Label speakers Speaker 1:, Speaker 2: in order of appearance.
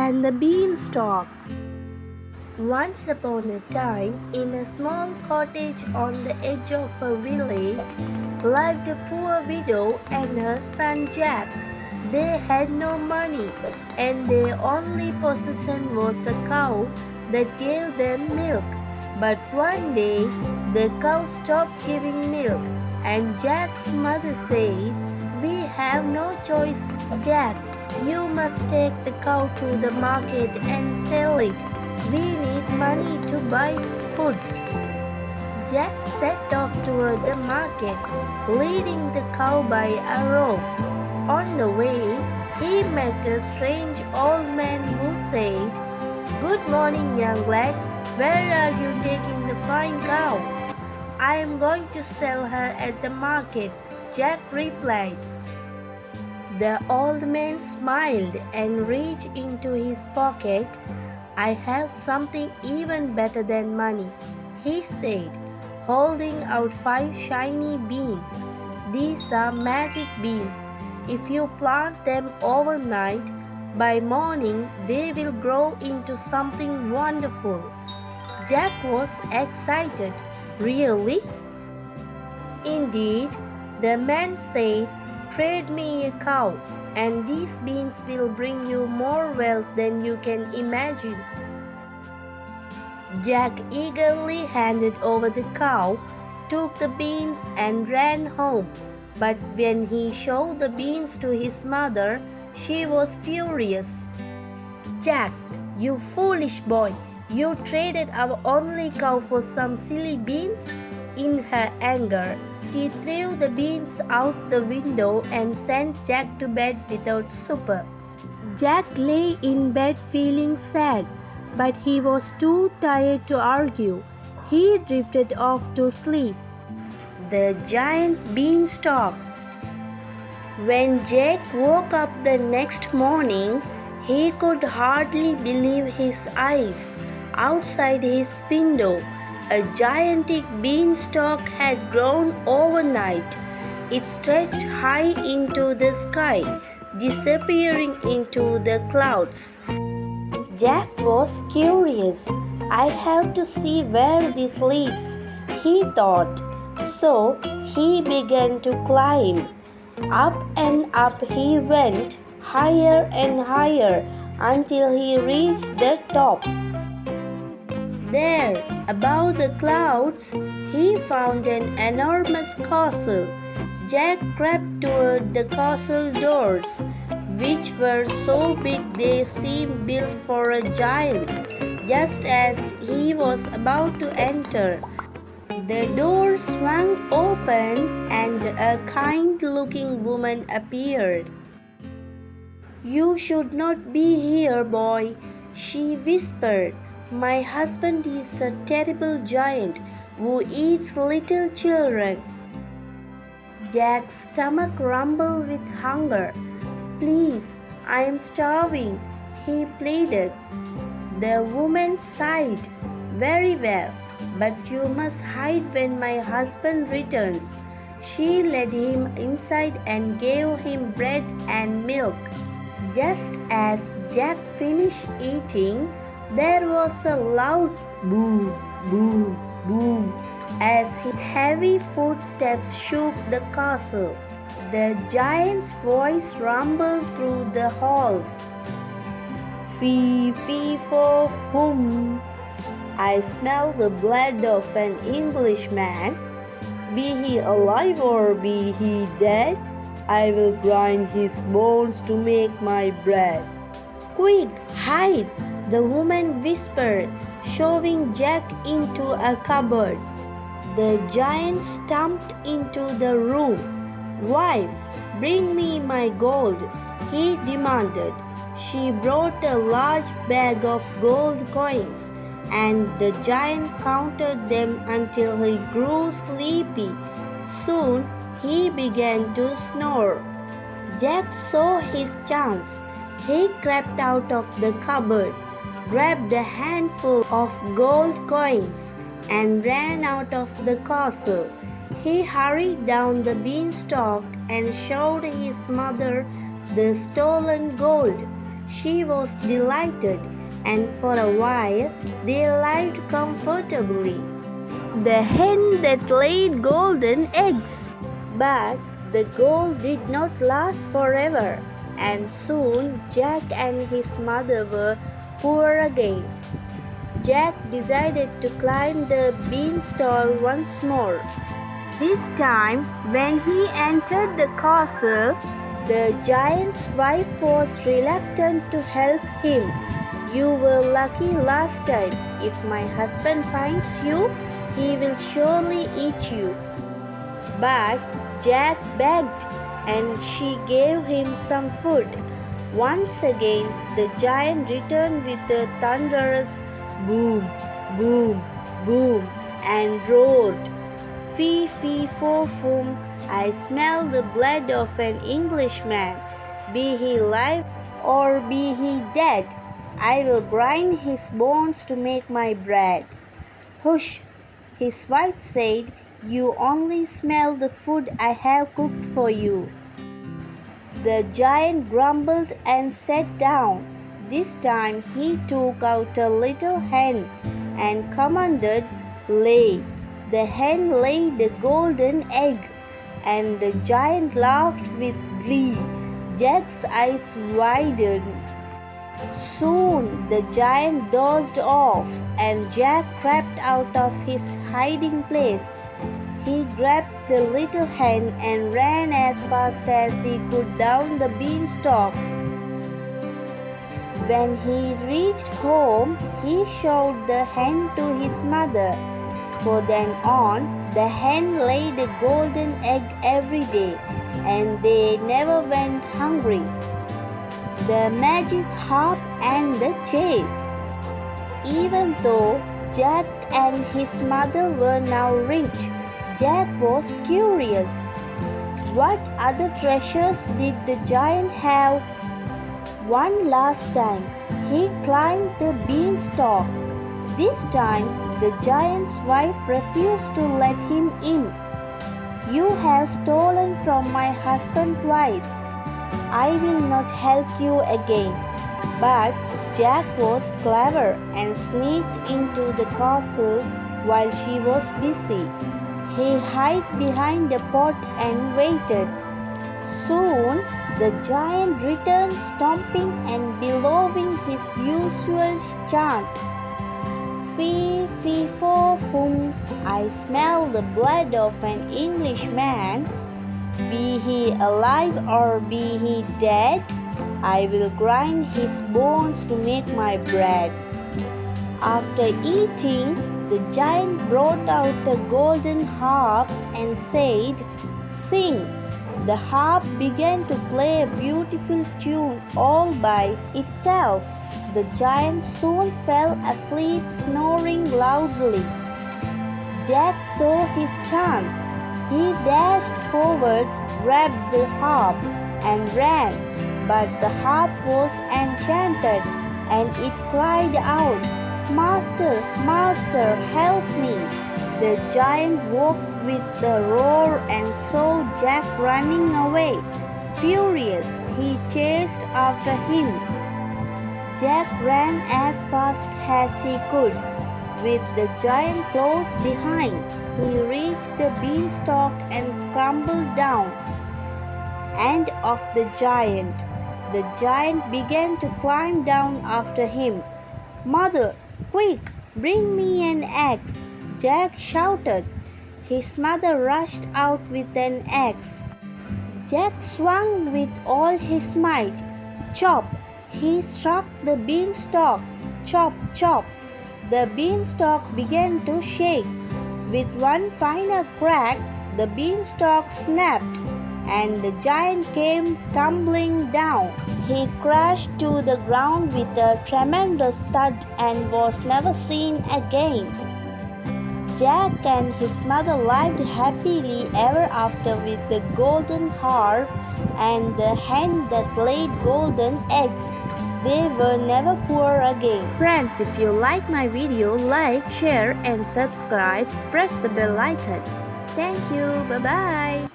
Speaker 1: and the beanstalk. Once upon a time, in a small cottage on the edge of a village, lived a poor widow and her son Jack. They had no money, and their only possession was a cow that gave them milk. But one day, the cow stopped giving milk, and Jack's mother said, "We have no choice, Jack. You must take the cow to the market and sell it. We need money to buy food." Jack set off toward the market, leading the cow by a rope. On the way, he met a strange old man who said, "Good morning, young lad. Where are you taking the fine cow?" "I am going to sell her at the market," Jack replied. The old man smiled and reached into his pocket. "I have something even better than money," he said, holding out 5 shiny beans. "These are magic beans. If you plant them overnight, by morning they will grow into something wonderful." Jack was excited. "Really?" "Indeed," the man said. "Trade me a cow, and these beans will bring you more wealth than you can imagine." Jack eagerly handed over the cow, took the beans, and ran home. But when he showed the beans to his mother, she was furious. "Jack, you foolish boy! You traded our only cow for some silly beans?" In her anger, she threw the beans out the window and sent Jack to bed without supper. Jack lay in bed feeling sad, but he was too tired to argue. He drifted off to sleep. The giant beanstalk. When Jack woke up the next morning, he could hardly believe his eyes. Outside his window, a gigantic beanstalk had grown overnight. It stretched high into the sky, disappearing into the clouds. Jack was curious. "I have to see where this leads," he thought. So he began to climb. Up and up he went, higher and higher, until he reached the top. There, above the clouds, he found an enormous castle. Jack crept toward the castle doors, which were so big they seemed built for a giant. Just as he was about to enter, the door swung open and a kind-looking woman appeared. "You should not be here, boy," she whispered. "My husband is a terrible giant who eats little children." Jack's stomach rumbled with hunger. "Please, I am starving," he pleaded. The woman sighed. "Very well, but you must hide when my husband returns." She led him inside and gave him bread and milk. Just as Jack finished eating, there was a loud boom, boom, boom as heavy footsteps shook the castle. The giant's voice rumbled through the halls. "Fee, fee, fo, fum. I smell the blood of an Englishman. Be he alive or be he dead, I will grind his bones to make my bread." "Quick, hide!" the woman whispered, shoving Jack into a cupboard. The giant stumped into the room. "Wife, bring me my gold," he demanded. She brought a large bag of gold coins, and the giant counted them until he grew sleepy. Soon he began to snore. Jack saw his chance. He crept out of the cupboard, grabbed a handful of gold coins, and ran out of the castle. He hurried down the beanstalk and showed his mother the stolen gold. She was delighted, and for a while they lived comfortably. The hen that laid golden eggs. But the gold did not last forever, and soon Jack and his mother were poor again. Jack decided to climb the beanstalk once more. This time, when he entered the castle, the giant's wife was reluctant to help him. "You were lucky last time. If my husband finds you, he will surely eat you." But Jack begged, and she gave him some food. Once again, the giant returned with a thunderous boom, boom, boom, and roared, "Fee, fee, fo, fum, I smell the blood of an Englishman. Be he alive or be he dead, I will grind his bones to make my bread." "Hush," his wife said, "you only smell the food I have cooked for you." The giant grumbled and sat down. This time he took out a little hen and commanded, "Lay." The hen laid a golden egg, and the giant laughed with glee. Jack's eyes widened. Soon the giant dozed off, and Jack crept out of his hiding place. He grabbed the little hen and ran as fast as he could down the beanstalk. When he reached home, he showed the hen to his mother. For then on, the hen laid a golden egg every day, and they never went hungry. The magic harp and the chase. Even though Jack and his mother were now rich, Jack was curious. What other treasures did the giant have? One last time, he climbed the beanstalk. This time, the giant's wife refused to let him in. "You have stolen from my husband twice. I will not help you again." But Jack was clever and sneaked into the castle while she was busy. He hid behind the pot and waited. Soon the giant returned, stomping and bellowing his usual chant. "Fee, fee, fo, fum, I smell the blood of an Englishman. Be he alive or be he dead, I will grind his bones to make my bread." After eating, the giant brought out the golden harp and said, "Sing." The harp began to play a beautiful tune all by itself. The giant soon fell asleep, snoring loudly. Jack saw his chance. He dashed forward, grabbed the harp, and ran. But the harp was enchanted, and it cried out, "Master, master, help me!" The giant woke with a roar and saw Jack running away. Furious, he chased after him. Jack ran as fast as he could, with the giant close behind. He reached the beanstalk and scrambled down. End of the giant. The giant began to climb down after him. "Mother, quick, bring me an axe!" Jack shouted. His mother rushed out with an axe. Jack swung with all his might. Chop! He struck the beanstalk. Chop, chop! The beanstalk began to shake. With one final crack, the beanstalk snapped, and the giant came tumbling down. He crashed to the ground with a tremendous thud and was never seen again. Jack and his mother lived happily ever after with the golden harp and the hen that laid golden eggs. They were never poor again. Friends, if you like my video, like, share and subscribe. Press the bell icon. Thank you. Bye-bye.